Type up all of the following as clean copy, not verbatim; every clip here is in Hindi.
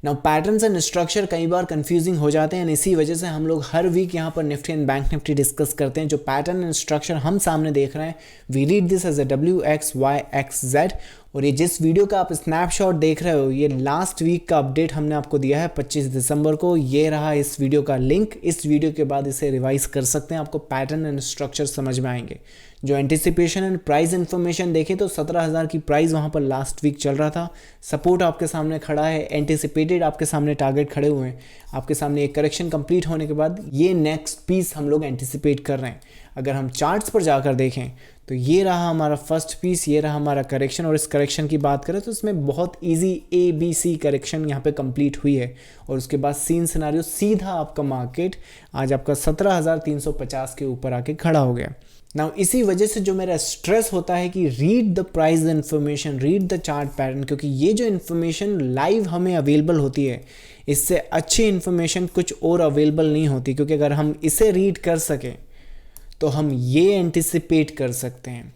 नाउ पैटर्न्स एंड स्ट्रक्चर कई बार कंफ्यूजिंग हो जाते हैं, इसी वजह से हम लोग हर वीक यहाँ पर Nifty and bank Nifty discuss करते हैं। जो पैटर्न एंड स्ट्रक्चर हम सामने देख रहे हैं, we read this as a WXYXZ। और ये जिस वीडियो का आप स्नैपशॉट देख रहे हो, ये लास्ट वीक का अपडेट हमने आपको दिया है 25 दिसंबर को। ये रहा इस वीडियो का लिंक। इस वीडियो के बाद इसे रिवाइज कर सकते हैं, आपको पैटर्न एंड स्ट्रक्चर समझ में आएंगे। जो एंटिसिपेशन एंड प्राइस इन्फॉर्मेशन देखें तो 17,000 की प्राइस वहाँ पर लास्ट वीक चल रहा था। सपोर्ट आपके सामने खड़ा है, एंटिसिपेटेड आपके सामने टारगेट खड़े हुए हैं। आपके सामने एक करेक्शन कंप्लीट होने के बाद ये नेक्स्ट पीस हम लोग एंटिसिपेट कर रहे हैं। अगर हम चार्ट्स पर जाकर देखें तो ये रहा हमारा फर्स्ट पीस, ये रहा हमारा करेक्शन। और इस करेक्शन की बात करें तो इसमें बहुत इजी ABC करेक्शन यहाँ पे कंप्लीट हुई है। और उसके बाद सीन सिनारियो सीधा आपका मार्केट आज आपका 17,350 के ऊपर आके खड़ा हो गया। नाउ इसी वजह से जो मेरा स्ट्रेस होता है कि read the price information, read the chart pattern, क्योंकि ये जो इन्फॉर्मेशन लाइव हमें अवेलेबल होती है, इससे अच्छी इन्फॉर्मेशन कुछ और अवेलेबल नहीं होती। क्योंकि अगर हम इसे रीड कर सकें तो हम ये एंटिसिपेट कर सकते हैं।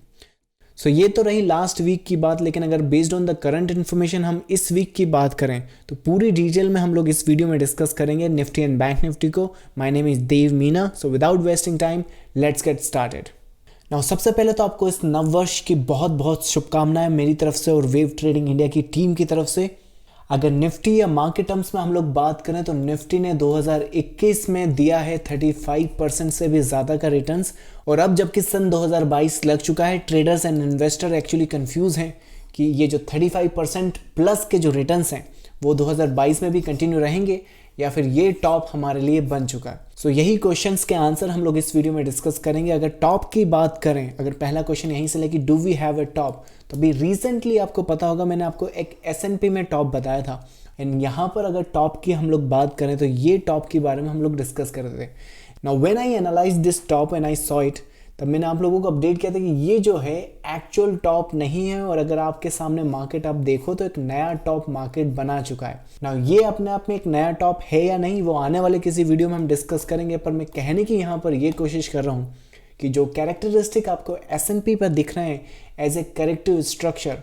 सो ये तो रही लास्ट वीक की बात, लेकिन अगर based on the current information हम इस वीक की बात करें तो पूरी डिटेल में हम लोग इस वीडियो में डिस्कस करेंगे निफ्टी एंड बैंक निफ्टी को। My name is Dev Meena. So without wasting time let's get started. Now सबसे पहले तो आपको इस नववर्ष की बहुत बहुत शुभकामनाएं मेरी तरफ से और वेव ट्रेडिंग इंडिया की टीम की तरफ से। अगर निफ्टी या मार्केट टर्म्स में हम लोग बात करें तो निफ्टी ने 2021 में दिया है 35% से भी ज़्यादा का रिटर्न्स। और अब जबकि सन 2022 लग चुका है, traders and investor actually confuse हैं कि ये जो 35% प्लस के जो रिटर्न्स हैं वो 2022 में भी कंटिन्यू रहेंगे या फिर ये टॉप हमारे लिए बन चुका है। सो यही क्वेश्चंस के आंसर हम लोग इस वीडियो में डिस्कस करेंगे। अगर टॉप की बात करें, अगर पहला क्वेश्चन यहीं से लेके do we have a top, तो अभी रिसेंटली आपको पता होगा मैंने आपको एक S&P में टॉप बताया था। एंड यहाँ पर अगर टॉप की हम लोग बात करें तो ये टॉप के बारे में हम लोग डिस्कस कर रहे थे। Now when I analyse this top and I saw it, तब मैंने आप लोगों को अपडेट किया था कि ये जो है एक्चुअल टॉप नहीं है। और अगर आपके सामने मार्केट आप देखो तो एक नया टॉप मार्केट बना चुका है। नाउ ये अपने आप में एक नया टॉप है या नहीं, वो आने वाले किसी वीडियो में हम डिस्कस करेंगे। पर मैं कहने की यहाँ पर ये कोशिश कर रहा हूँ कि जो कैरेक्टरिस्टिक आपको S&P पर दिख रहे हैं एज ए करेक्टिव स्ट्रक्चर,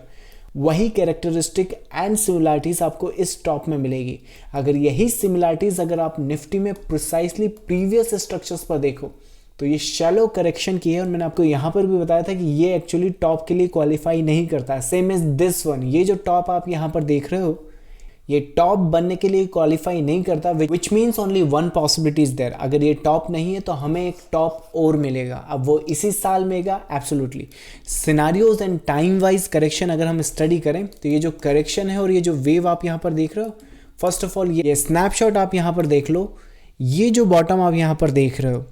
वही कैरेक्टरिस्टिक एंड सिमिलरिटीज आपको इस टॉप में मिलेगी। अगर यही सिमिलरिटीज अगर आप निफ्टी में प्रिसाइसली प्रीवियस स्ट्रक्चर्स पर देखो तो ये शैलो करेक्शन की है। और मैंने आपको यहाँ पर भी बताया था कि ये एक्चुअली टॉप के लिए क्वालिफाई नहीं करता है। सेम एज दिस वन, ये जो टॉप आप यहाँ पर देख रहे हो, ये टॉप बनने के लिए क्वालिफाई नहीं करता, which means only one possibility is there. अगर ये टॉप नहीं है तो हमें एक टॉप और मिलेगा। अब वो इसी साल मिलेगा absolutely. Scenarios and time wise correction अगर हम स्टडी करें तो ये जो करेक्शन है और ये जो वेव आप यहाँ पर देख रहे हो, फर्स्ट ऑफ ऑल ये स्नैपशॉट आप यहाँ पर देख लो। ये जो बॉटम आप यहाँ पर देख रहे हो,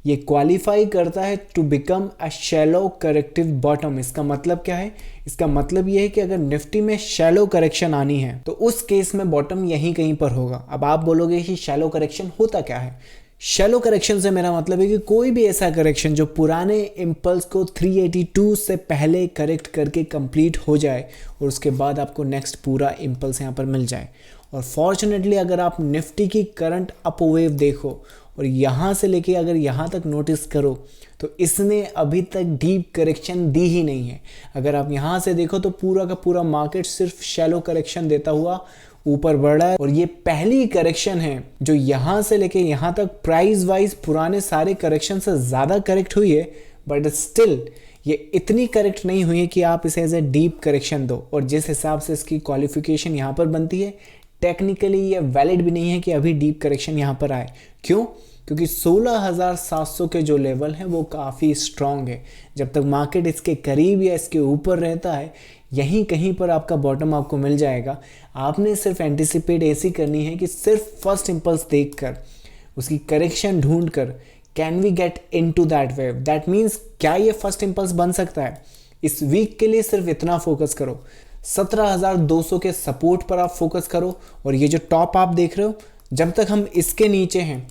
ये क्वालिफाई करता है to become a shallow corrective bottom. इसका मतलब क्या है? इसका मतलब ये है कि अगर निफ्टी में शैलो करेक्शन आनी है तो उस केस में बॉटम यहीं कहीं पर होगा। अब आप बोलोगे कि शैलो करेक्शन होता क्या है? शैलो करेक्शन से मेरा मतलब है कि कोई भी ऐसा करेक्शन जो पुराने इम्पल्स को 382 से पहले करेक्ट करके कंप्लीट हो जाए और उसके बाद आपको नेक्स्ट पूरा इम्पल्स यहाँ पर मिल जाए। और फॉर्चुनेटली अगर आप निफ्टी की करंट अप वेव देखो और यहाँ से लेके अगर यहाँ तक नोटिस करो तो इसने अभी तक डीप करेक्शन दी ही नहीं है। अगर आप यहाँ से देखो तो पूरा का पूरा मार्केट सिर्फ शैलो करेक्शन देता हुआ ऊपर बढ़ रहा है। और ये पहली करेक्शन है जो यहाँ से लेके यहाँ तक प्राइस वाइज पुराने सारे करेक्शन से ज़्यादा करेक्ट हुई है, बट स्टिल ये इतनी करेक्ट नहीं हुई है कि आप इसे एज ए डीप करेक्शन दो। और जिस हिसाब से इसकी क्वालिफिकेशन यहाँ पर बनती है, टेक्निकली ये वैलिड भी नहीं है कि अभी डीप करेक्शन यहाँ पर आए। क्यों? क्योंकि 16,700 के जो लेवल है वो काफ़ी स्ट्रॉन्ग है। जब तक मार्केट इसके करीब या इसके ऊपर रहता है, यहीं कहीं पर आपका बॉटम आपको मिल जाएगा। आपने सिर्फ एंटिसिपेट ऐसी करनी है कि सिर्फ फर्स्ट इम्पल्स देखकर उसकी करेक्शन ढूंढ कर can we get into that wave. That means क्या ये फर्स्ट इम्पल्स बन सकता है? इस वीक के लिए सिर्फ इतना फोकस करो, 17,200 के सपोर्ट पर आप फोकस करो। और ये जो टॉप आप देख रहे हो, जब तक हम इसके नीचे हैं,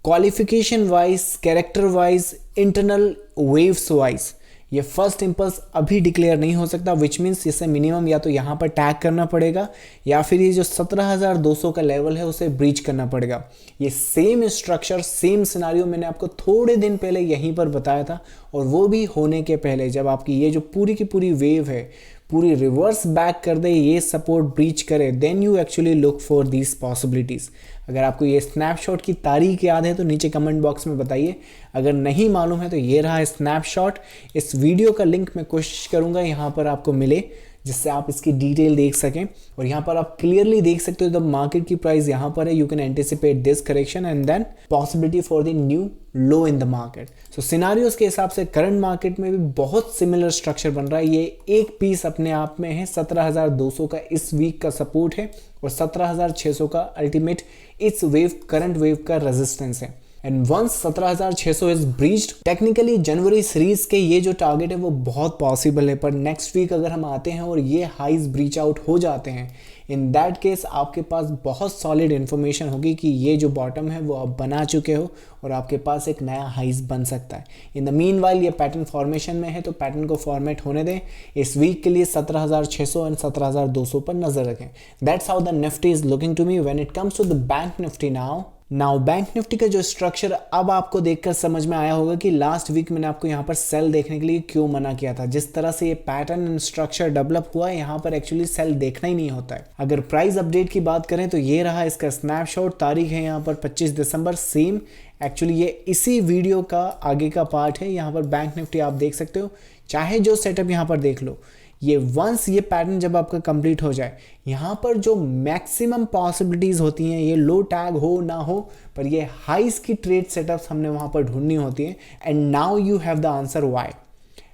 qualification wise, character wise, internal waves wise, ये फर्स्ट इम्पल्स अभी डिक्लेयर नहीं हो सकता। विच मीन्स इसे मिनिमम या तो यहाँ पर टैग करना पड़ेगा या फिर ये जो 17,200 का लेवल है उसे ब्रीच करना पड़ेगा। ये सेम स्ट्रक्चर, सेम सिनारियो मैंने आपको थोड़े दिन पहले यहीं पर बताया था। और वो भी होने के पहले, जब आपकी ये जो पूरी की पूरी वेव है पूरी रिवर्स बैक कर दे, ये सपोर्ट ब्रीच करे, then you actually look for these possibilities. अगर आपको ये स्नैपशॉट की तारीख याद है तो नीचे कमेंट बॉक्स में बताइए, अगर नहीं मालूम है तो ये रहा स्नैपशॉट। इस वीडियो का लिंक मैं कोशिश करूँगा यहाँ पर आपको मिले, जिससे आप इसकी डिटेल देख सकें। और यहाँ पर आप क्लियरली देख सकते हो द मार्केट की प्राइस यहाँ पर है, you can anticipate this correction and then possibility for the new low in the market. So scenarios के हिसाब से करंट मार्केट में भी बहुत सिमिलर स्ट्रक्चर बन रहा है। ये एक पीस अपने आप में है, 17,200 का इस वीक का सपोर्ट है और 17,600 का अल्टीमेट इस वेव करंट वेव का रेजिस्टेंस है। And once 17,600 is breached, technically January series के ये जो टारगेट है वो बहुत पॉसिबल है। पर नेक्स्ट वीक अगर हम आते हैं और ये हाइज ब्रीच आउट हो जाते हैं, इन दैट केस आपके पास बहुत सॉलिड इन्फॉर्मेशन होगी कि ये जो बॉटम है वो आप बना चुके हो और आपके पास एक नया हाइज बन सकता है। इन द मीन वाइल ये पैटर्न फॉर्मेशन में है, तो पैटर्न को फॉर्मेट होने दें। इस वीक के लिए 17,600 एंड 17,200 पर नजर रखें। That's how the Nifty is looking to me when it comes to the bank Nifty now bank Nifty का जो स्ट्रक्चर अब आपको देखकर समझ में आया होगा कि लास्ट वीक मैंने आपको यहाँ पर सेल देखने के लिए क्यों मना किया था। जिस तरह से ये पैटर्न एंड स्ट्रक्चर डेवलप हुआ है, यहाँ पर एक्चुअली सेल देखना ही नहीं होता है। अगर प्राइस अपडेट की बात करें तो ये रहा इसका स्नैपशॉट, तारीख है यहाँ पर 25 दिसंबर, सेम एक्चुअली ये इसी वीडियो का आगे का पार्ट है। यहाँ पर बैंक निफ्टी आप देख सकते हो, चाहे जो सेटअप यहाँ पर देख लो, ये वंस ये पैटर्न जब आपका कंप्लीट हो जाए, यहाँ पर जो मैक्सिमम पॉसिबिलिटीज़ होती हैं, ये लो टैग हो ना हो, पर ये हाइस की ट्रेड सेटअप्स हमने वहाँ पर ढूंढनी होती है। And now you have the answer why.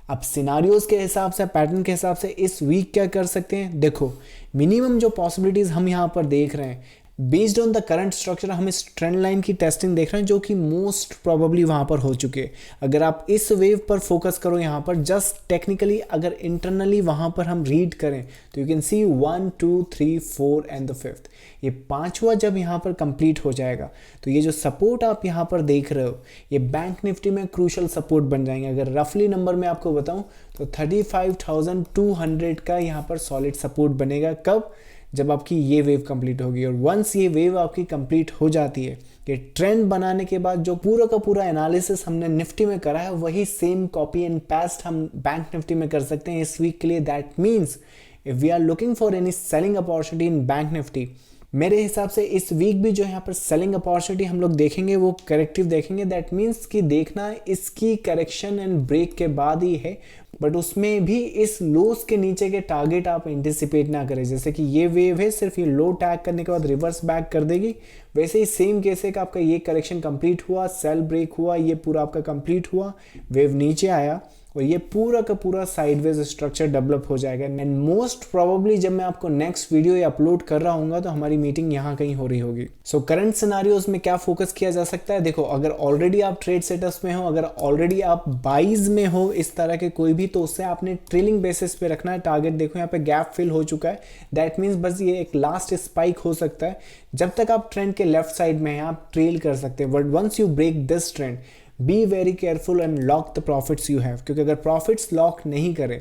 अब सिनारियोज के हिसाब से, पैटर्न के हिसाब से इस वीक क्या कर सकते हैं, देखो मिनिमम जो पॉसिबिलिटीज़ हम यहाँ पर देख रहे हैं based on the current structure, हम इस ट्रेंड लाइन की टेस्टिंग देख रहे हैं जो कि मोस्ट प्रोबेबली वहाँ पर हो चुके हैं। अगर आप इस वेव पर फोकस करो यहाँ पर जस्ट टेक्निकली, अगर इंटरनली वहाँ पर हम रीड करें तो you can see 1 2 3 4 and the 5th, ये पांचवा जब यहाँ पर कंप्लीट हो जाएगा तो ये जो सपोर्ट आप यहाँ पर देख रहे हो, ये बैंक निफ्टी में क्रूशल सपोर्ट बन जाएंगे। अगर रफली नंबर में आपको बताऊँ तो 35,200 का यहाँ पर सॉलिड सपोर्ट बनेगा। कब? जब आपकी ये वेव कंप्लीट होगी। और वंस ये वेव आपकी कंप्लीट हो जाती है, ये ट्रेंड बनाने के बाद जो पूरा का पूरा एनालिसिस हमने निफ्टी में करा है, वही सेम कॉपी एंड पेस्ट हम बैंक निफ्टी में कर सकते हैं इस वीक के लिए। That means if we are looking for any selling opportunity in bank Nifty, मेरे हिसाब से इस वीक भी जो यहाँ पर सेलिंग अपॉर्चुनिटी हम लोग देखेंगे वो करेक्टिव देखेंगे। दैट मीन्स कि देखना इसकी करेक्शन एंड ब्रेक के बाद ही है, बट उसमें भी इस लोस के नीचे के टारगेट आप एंटिसिपेट ना करें। जैसे कि ये वेव है, सिर्फ ये लो टैग करने के बाद रिवर्स बैक कर देगी, वैसे ही सेम केस है कि आपका ये करेक्शन कंप्लीट हुआ, सेल ब्रेक हुआ, ये पूरा आपका कंप्लीट हुआ, वेव नीचे आया और ये पूरा का पूरा साइडवेज स्ट्रक्चर डेवलप हो जाएगा। एंड मोस्ट प्रोबेबली जब मैं आपको नेक्स्ट वीडियो ये अपलोड कर रहा हूँ तो हमारी मीटिंग यहाँ कहीं हो रही होगी। सो करंट सिनारियोज में क्या फोकस किया जा सकता है, देखो अगर ऑलरेडी आप ट्रेड सेटअप्स में हो, अगर ऑलरेडी आप बाइज में हो इस तरह के कोई भी, तो उससे आपने ट्रेलिंग बेसिस पे रखना है टारगेट। देखो यहाँ पे गैप फिल हो चुका है, दैट मीन्स बस ये एक लास्ट स्पाइक हो सकता है। जब तक आप ट्रेंड के लेफ्ट साइड में हैं आप ट्रेल कर सकते हैं, but once you break this trend be very careful and lock the profits you have, क्योंकि अगर प्रॉफिट्स लॉक नहीं करे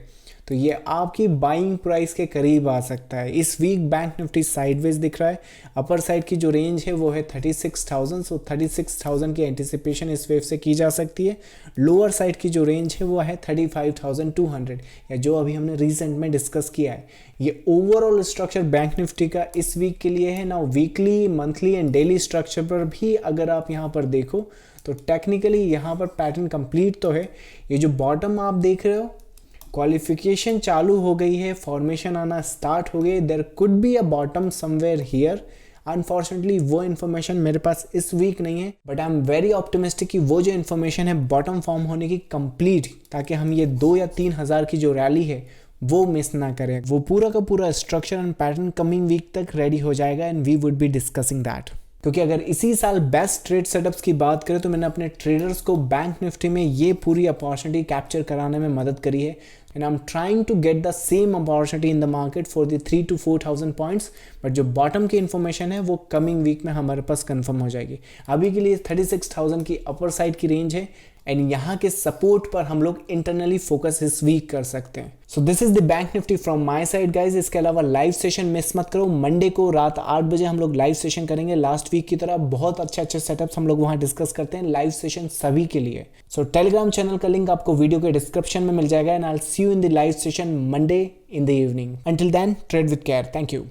तो ये आपकी बाइंग प्राइस के करीब आ सकता है। इस वीक बैंक निफ्टी साइडवेज दिख रहा है, अपर साइड की जो रेंज है वो है 36,000, सो 36,000 की एंटिसिपेशन इस वेव से की जा सकती है। लोअर साइड की जो रेंज है वो है 35,200, या जो अभी हमने रिसेंट में डिस्कस किया है। ये ओवरऑल स्ट्रक्चर बैंक निफ्टी का इस वीक के लिए है ना। Weekly, monthly and daily structure पर भी अगर आप यहाँ पर देखो तो टेक्निकली यहाँ पर पैटर्न कंप्लीट तो है। ये जो बॉटम आप देख रहे हो, क्वालिफिकेशन चालू हो गई है, फॉर्मेशन आना स्टार्ट हो गई, there could be a bottom somewhere here. Unfortunately वो इन्फॉर्मेशन मेरे पास इस वीक नहीं है, but I am very optimistic कि वो जो इन्फॉर्मेशन है बॉटम फॉर्म होने की कंप्लीट, ताकि हम ये 2 या 3 हज़ार की जो रैली है वो मिस ना करें। वो पूरा का पूरा structure and pattern coming week तक रेडी हो जाएगा and we would be discussing that. क्योंकि अगर इसी साल बेस्ट ट्रेड सेटअप्स की बात करें तो मैंने अपने ट्रेडर्स को बैंक निफ्टी में ये पूरी अपॉर्चुनिटी कैप्चर कराने में मदद करी है। And I am trying to get the same opportunity in the market for the 3,000 to 4,000 points, but जो बॉटम की इन्फॉर्मेशन है वो कमिंग वीक में हमारे पास कंफर्म हो जाएगी। अभी के लिए 36,000 की अपर साइड की रेंज है एंड यहाँ के सपोर्ट पर हम लोग इंटरनली फोकस इस वीक कर सकते हैं। So this is the bank Nifty from my side guys. इसके अलावा लाइव सेशन मिस मत करो, मंडे को रात 8 बजे हम लोग लाइव सेशन करेंगे। लास्ट वीक की तरह बहुत अच्छे सेटअप्स हम लोग वहाँ डिस्कस करते हैं, लाइव सेशन सभी के लिए। सो टेलीग्राम चैनल का लिंक आपको वीडियो के डिस्क्रिप्शन में मिल जाएगा and I will see see you in the live session Monday in the evening. Until then, trade with care. Thank you.